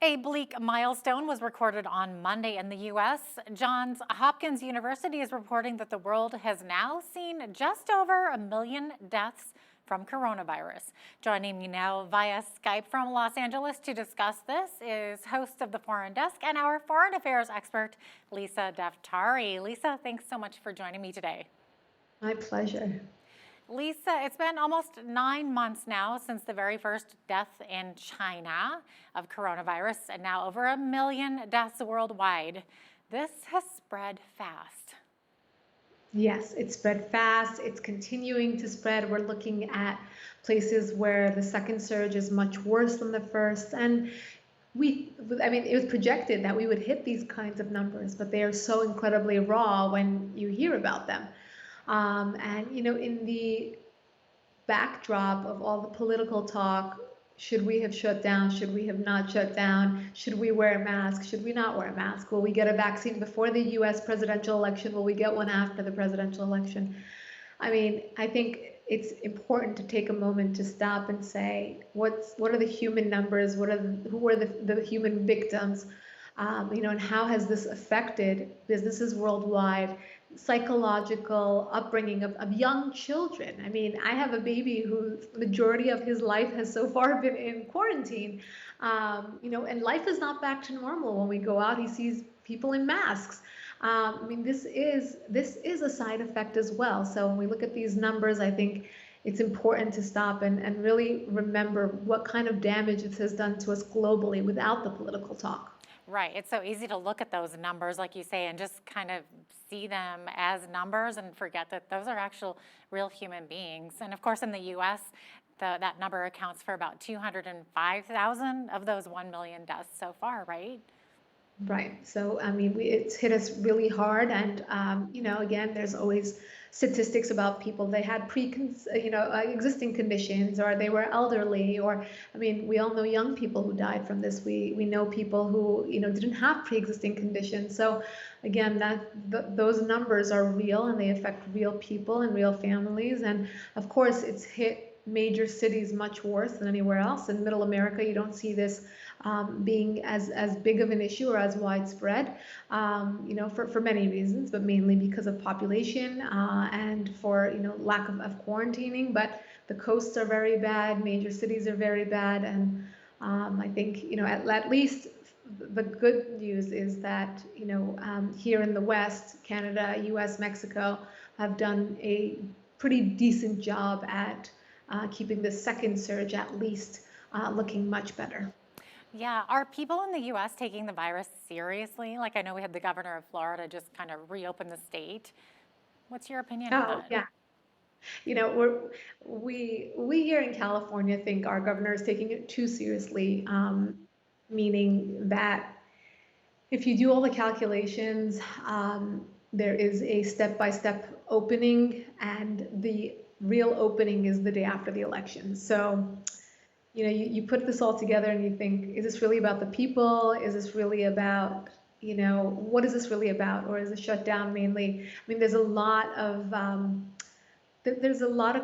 A bleak milestone was recorded on Monday in the U.S. Johns Hopkins University is reporting that the world has now seen just over 1 million deaths from coronavirus. Joining me now via Skype from Los Angeles to discuss this is host of the Foreign Desk and our foreign affairs expert, Lisa Daftari. Lisa, thanks so much for joining me today. My pleasure. Lisa, it's been almost 9 months now since the very first death in China of coronavirus, and now over 1 million deaths worldwide. This has spread fast. Yes, it spread fast. It's continuing to spread. We're looking at places where the second surge is much worse than the first. And it was projected that we would hit these kinds of numbers, but they are so incredibly raw when you hear about them. In the backdrop of all the political talk, should we have shut down? Should we have not shut down? Should we wear a mask? Should we not wear a mask? Will we get a vaccine before the US presidential election? Will we get one after the presidential election? I think it's important to take a moment to stop and say, what are the human numbers? Who are the human victims? And how has this affected businesses worldwide, psychological upbringing of young children? I have a baby whose majority of his life has so far been in quarantine, and life is not back to normal. When we go out, he sees people in masks. This is a side effect as well. So when we look at these numbers, I think it's important to stop and really remember what kind of damage it has done to us globally without the political talk. Right. It's so easy to look at those numbers, like you say, and just kind of see them as numbers and forget that those are actual real human beings. And of course, in the U.S., that number accounts for about 205,000 of those 1 million deaths so far, right? Right. So, it's hit us really hard. And, again, there's always statistics about people. They had existing conditions, or they were elderly, or, we all know young people who died from this. We know people who, didn't have pre-existing conditions. So, again, those numbers are real, and they affect real people and real families. And of course, it's hit major cities much worse than anywhere else. In Middle America, you don't see this being as big of an issue or as widespread, for many reasons, but mainly because of population and for lack of quarantining. But the coasts are very bad, major cities are very bad, and I think at least the good news is that here in the West, Canada, U.S., Mexico have done a pretty decent job at keeping the second surge at least looking much better. Yeah. Are people in the U.S. taking the virus seriously? Like, I know we had the governor of Florida just kind of reopen the state. What's your opinion on Oh, that? yeah. We here in California think our governor is taking it too seriously, meaning that if you do all the calculations, there is a step-by-step opening, and the real opening is the day after the election. So, you put this all together and you think, is this really about the people? Is this really about, what is this really about? Or is it shut down mainly? There's a lot of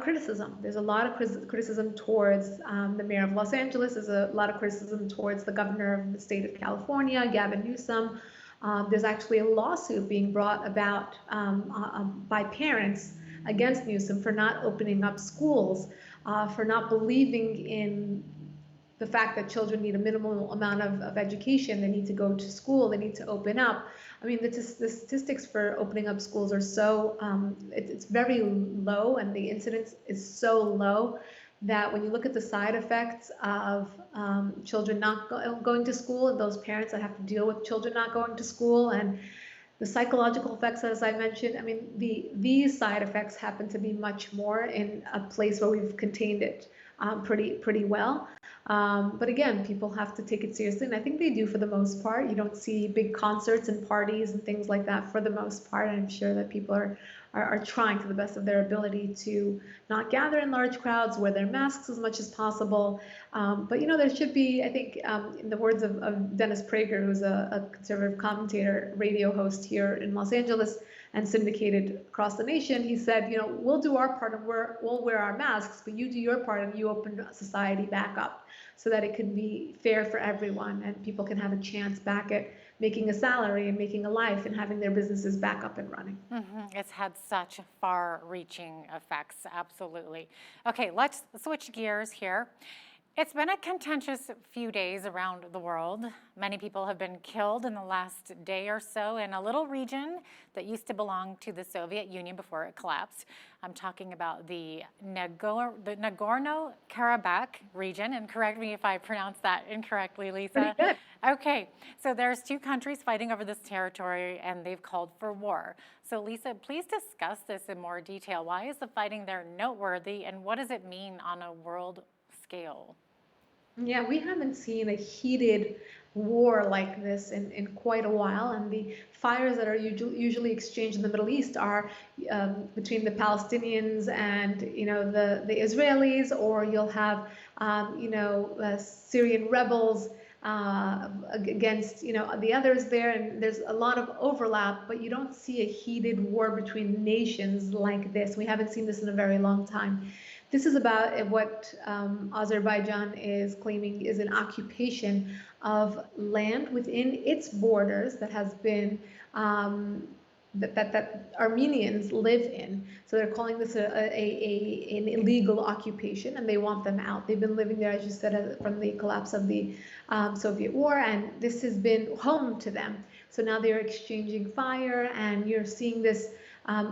criticism. There's a lot of criticism towards the mayor of Los Angeles. There's a lot of criticism towards the governor of the state of California, Gavin Newsom. There's actually a lawsuit being brought about by parents against Newsom for not opening up schools, for not believing in the fact that children need a minimal amount of education. They need to go to school. They need to open up. The statistics for opening up schools are so, it's very low, and the incidence is so low that when you look at the side effects of children not going to school, and those parents that have to deal with children not going to school, and the psychological effects, as I mentioned, these side effects happen to be much more in a place where we've contained it pretty well. But again, people have to take it seriously, and I think they do for the most part. You don't see big concerts and parties and things like that for the most part. I'm sure that people are trying to the best of their ability to not gather in large crowds, wear their masks as much as possible. But there should be, I think, in the words of Dennis Prager, who's a conservative commentator, radio host here in Los Angeles, and syndicated across the nation, he said, we'll do our part and we'll wear our masks, but you do your part and you open society back up so that it can be fair for everyone and people can have a chance back at making a salary and making a life and having their businesses back up and running. It's had such far-reaching effects, absolutely. Okay, let's switch gears here. It's been a contentious few days around the world. Many people have been killed in the last day or so in a little region that used to belong to the Soviet Union before it collapsed. I'm talking about the Nagorno-Karabakh region, and correct me if I pronounce that incorrectly, Lisa. Pretty good. Okay, so there's two countries fighting over this territory, and they've called for war. So Lisa, please discuss this in more detail. Why is the fighting there noteworthy, and what does it mean on a world scale? Yeah, we haven't seen a heated war like this in quite a while, and the fires that are usually exchanged in the Middle East are between the Palestinians and the Israelis, or you'll have Syrian rebels against the others there, and there's a lot of overlap, but you don't see a heated war between nations like this. We haven't seen this in a very long time. This is about what Azerbaijan is claiming is an occupation of land within its borders that has been that Armenians live in. So they're calling this an illegal occupation, and they want them out. They've been living there, as you said, from the collapse of the Soviet war, and this has been home to them. So now they're exchanging fire, and you're seeing this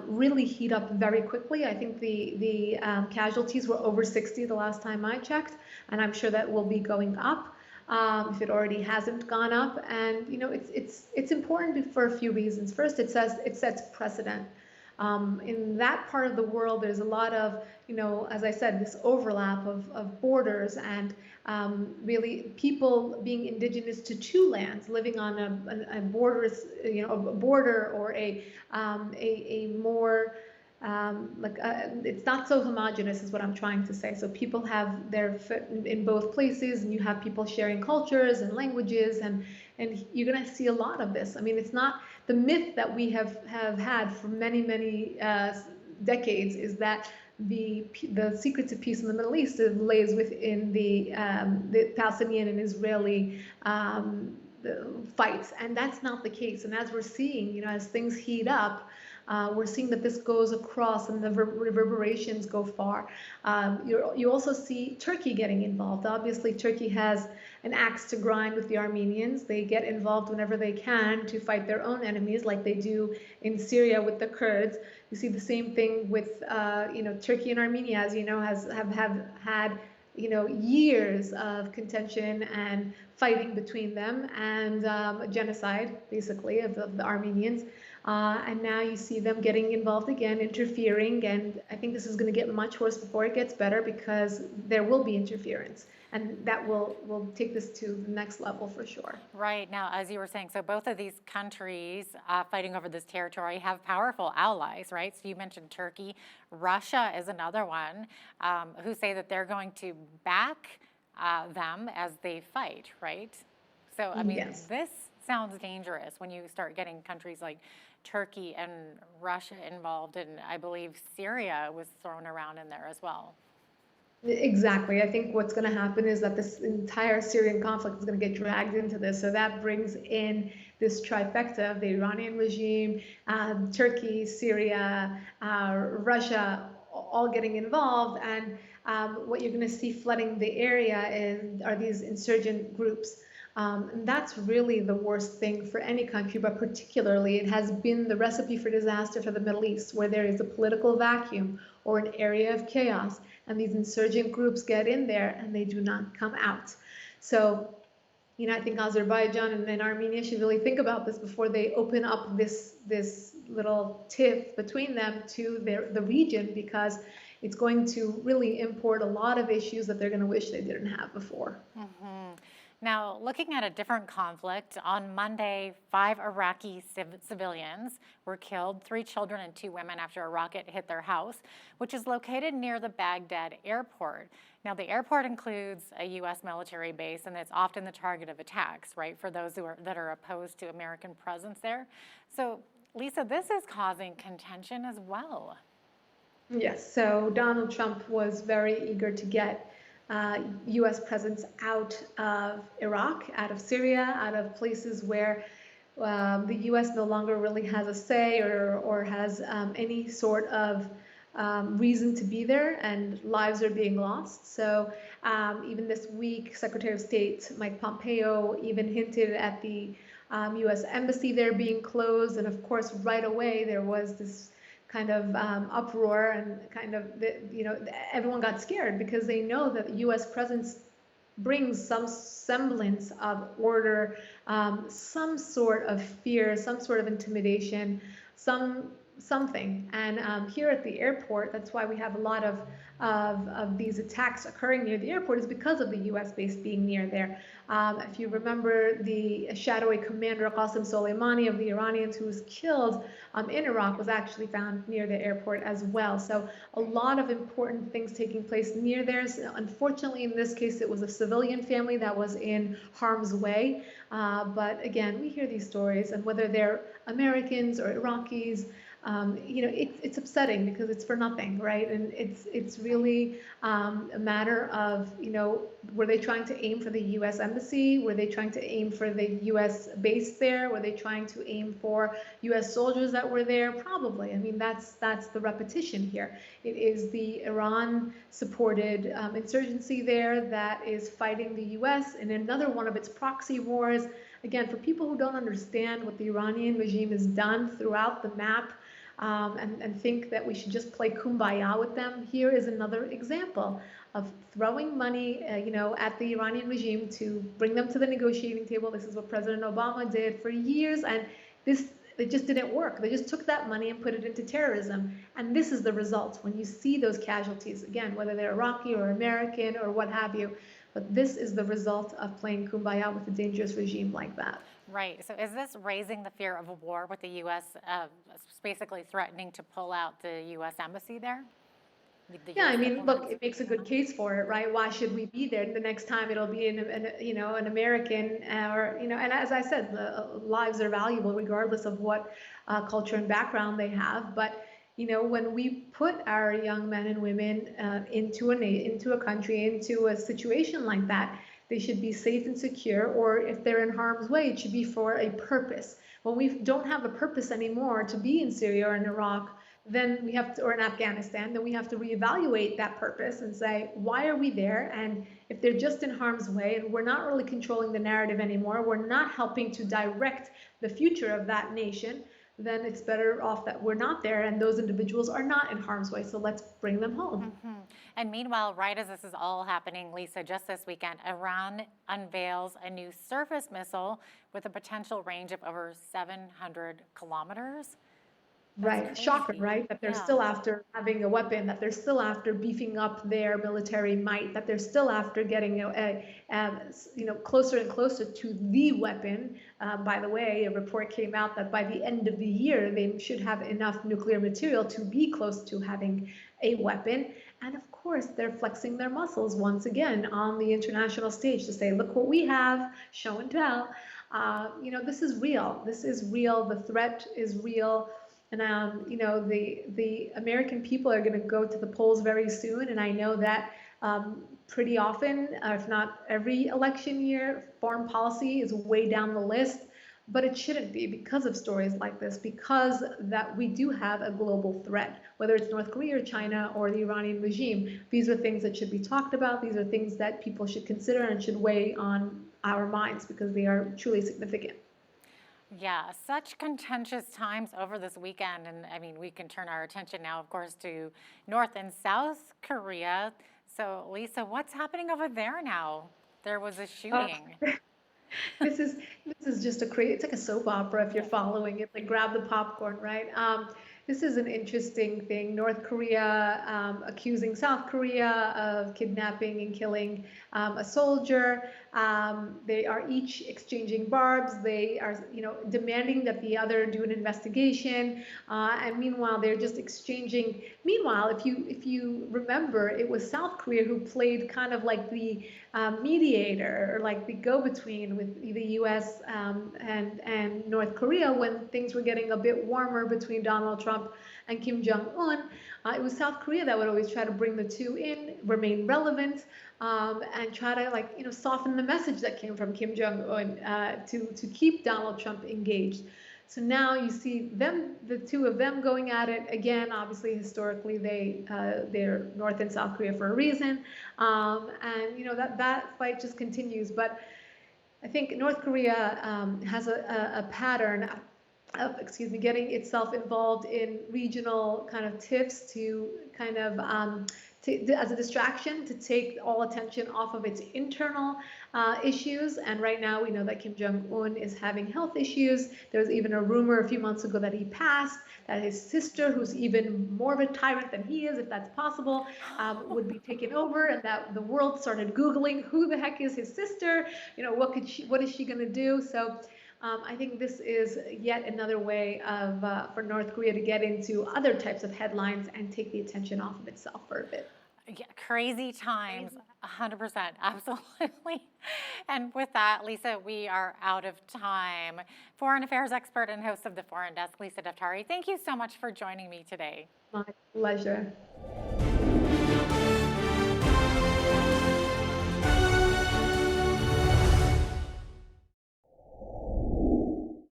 really heat up very quickly. I think the casualties were over 60 the last time I checked, and I'm sure that will be going up if it already hasn't gone up. And it's important for a few reasons. First, it sets precedent. In that part of the world, there's a lot of, as I said, this overlap of borders and really people being indigenous to two lands, living on a border, a border or a more it's not so homogenous is what I'm trying to say. So people have their foot in both places, and you have people sharing cultures and languages, and you're going to see a lot of this. I mean, it's not the myth that we have had for many decades is that the secret to peace in the Middle East lays within the Palestinian and Israeli fights, and that's not the case. And as we're seeing, as things heat up, we're seeing that this goes across and the reverberations go far. You also see Turkey getting involved. Obviously, Turkey has an axe to grind with the Armenians. They get involved whenever they can to fight their own enemies, like they do in Syria with the Kurds. You see the same thing with Turkey and Armenia, as have had years of contention and fighting between them, and genocide basically of the Armenians. And now you see them getting involved again, interfering, and I think this is going to get much worse before it gets better, because there will be interference, and that will take this to the next level for sure. Right. Now, as you were saying, so both of these countries fighting over this territory have powerful allies, right? So you mentioned Turkey. Russia is another one who say that they're going to back them as they fight, right? So, I mean, Yes. This sounds dangerous when you start getting countries like Turkey and Russia involved, and I believe Syria was thrown around in there as well. Exactly. I think what's going to happen is that this entire Syrian conflict is going to get dragged into this. So that brings in this trifecta of the Iranian regime, Turkey, Syria, Russia, all getting involved. And what you're going to see flooding the area are these insurgent groups. And that's really the worst thing for any country, but particularly it has been the recipe for disaster for the Middle East, where there is a political vacuum or an area of chaos, and these insurgent groups get in there and they do not come out. So, I think Azerbaijan and Armenia should really think about this before they open up this little tiff between them to the region, because it's going to really import a lot of issues that they're going to wish they didn't have before. Mm-hmm. Now, looking at a different conflict, on Monday, 5 Iraqi civilians were killed, 3 children and 2 women, after a rocket hit their house, which is located near the Baghdad airport. Now, the airport includes a U.S. military base, and it's often the target of attacks, right, for those that are opposed to American presence there. So, Lisa, this is causing contention as well. Yes, so Donald Trump was very eager to get US presence out of Iraq, out of Syria, out of places where the US no longer really has a say or has any sort of reason to be there, and lives are being lost. So even this week, Secretary of State Mike Pompeo even hinted at the US embassy there being closed. And of course, right away, there was this kind of uproar and kind of, everyone got scared because they know that US presence brings some semblance of order, some sort of fear, some sort of intimidation, something. And here at the airport, that's why we have a lot of these attacks occurring near the airport, is because of the U.S. base being near there. If you remember, the shadowy commander Qasem Soleimani of the Iranians, who was killed in Iraq, was actually found near the airport as well. So a lot of important things taking place near there. So unfortunately, in this case, it was a civilian family that was in harm's way. But again, we hear these stories, and whether they're Americans or Iraqis, it's upsetting because it's for nothing, right? And it's really a matter of, were they trying to aim for the U.S. embassy? Were they trying to aim for the U.S. base there? Were they trying to aim for U.S. soldiers that were there? Probably. I mean, that's the repetition here. It is the Iran-supported insurgency there that is fighting the U.S. in another one of its proxy wars. Again, for people who don't understand what the Iranian regime has done throughout the map, and think that we should just play kumbaya with them, here is another example of throwing money, at the Iranian regime to bring them to the negotiating table. This is what President Obama did for years, and it just didn't work. They just took that money and put it into terrorism, and this is the result when you see those casualties, again, whether they're Iraqi or American or what have you. But this is the result of playing kumbaya with a dangerous regime like that. Right. So is this raising the fear of a war with the U.S., basically threatening to pull out the U.S. embassy there? Yeah, I mean, look, it makes a good case for it, right? Why should we be there? The next time it'll be an American, or and as I said, the lives are valuable regardless of what culture and background they have. But when we put our young men and women into a country, into a situation like that, they should be safe and secure, or if they're in harm's way, it should be for a purpose. When we don't have a purpose anymore to be in Syria or in Iraq, then we have to, or in Afghanistan, then we have to reevaluate that purpose and say, why are we there? And if they're just in harm's way and we're not really controlling the narrative anymore, we're not helping to direct the future of that nation, then it's better off that we're not there and those individuals are not in harm's way. So let's bring them home. Mm-hmm. And meanwhile, right as this is all happening, Lisa, just this weekend, Iran unveils a new surface missile with a potential range of over 700 kilometers. Right, shocker, right? That they're still after having a weapon, that they're still after beefing up their military might, that they're still after getting closer and closer to the weapon. By the way, a report came out that by the end of the year, they should have enough nuclear material to be close to having a weapon. And of course, they're flexing their muscles once again on the international stage to say, look what we have, show and tell. This is real. This is real. The threat is real. And the American people are going to go to the polls very soon, and I know that pretty often, if not every election year, foreign policy is way down the list, but it shouldn't be because of stories like this, because that we do have a global threat, whether it's North Korea or China or the Iranian regime. These are things that should be talked about. These are things that people should consider and should weigh on our minds because they are truly significant. Yeah, such contentious times over this weekend. And I mean, we can turn our attention now, of course, to North and South Korea. So, Lisa, what's happening over there now? There was a shooting. This is just it's like a soap opera if you're following it. Like grab the popcorn, right? this is an interesting thing. North Korea accusing South Korea of kidnapping and killing a soldier. They are each exchanging barbs. They are, demanding that the other do an investigation. And meanwhile, they're just exchanging. Meanwhile, if you remember, it was South Korea who played kind of like the mediator, or like the go-between with the U.S. And North Korea when things were getting a bit warmer between Donald Trump and Kim Jong-un. It was South Korea that would always try to bring the two in, remain relevant, and try to soften the message that came from Kim Jong-un to keep Donald Trump engaged. So now you see them, the two of them going at it again. Obviously, historically, they're North and South Korea for a reason, and that fight just continues. But I think North Korea has a pattern of, getting itself involved in regional kind of tiffs to kind of as a distraction to take all attention off of its internal issues. And right now we know that Kim Jong-un is having health issues. There was even a rumor a few months ago that he passed, that his sister, who's even more of a tyrant than he is, if that's possible, would be taken over, and that the world started Googling who the heck is his sister, what is she going to do? So I think this is yet another way of for North Korea to get into other types of headlines and take the attention off of itself for a bit. Yeah, crazy times, 100%, absolutely. And with that, Lisa, we are out of time. Foreign affairs expert and host of the Foreign Desk, Lisa Daftari, thank you so much for joining me today. My pleasure.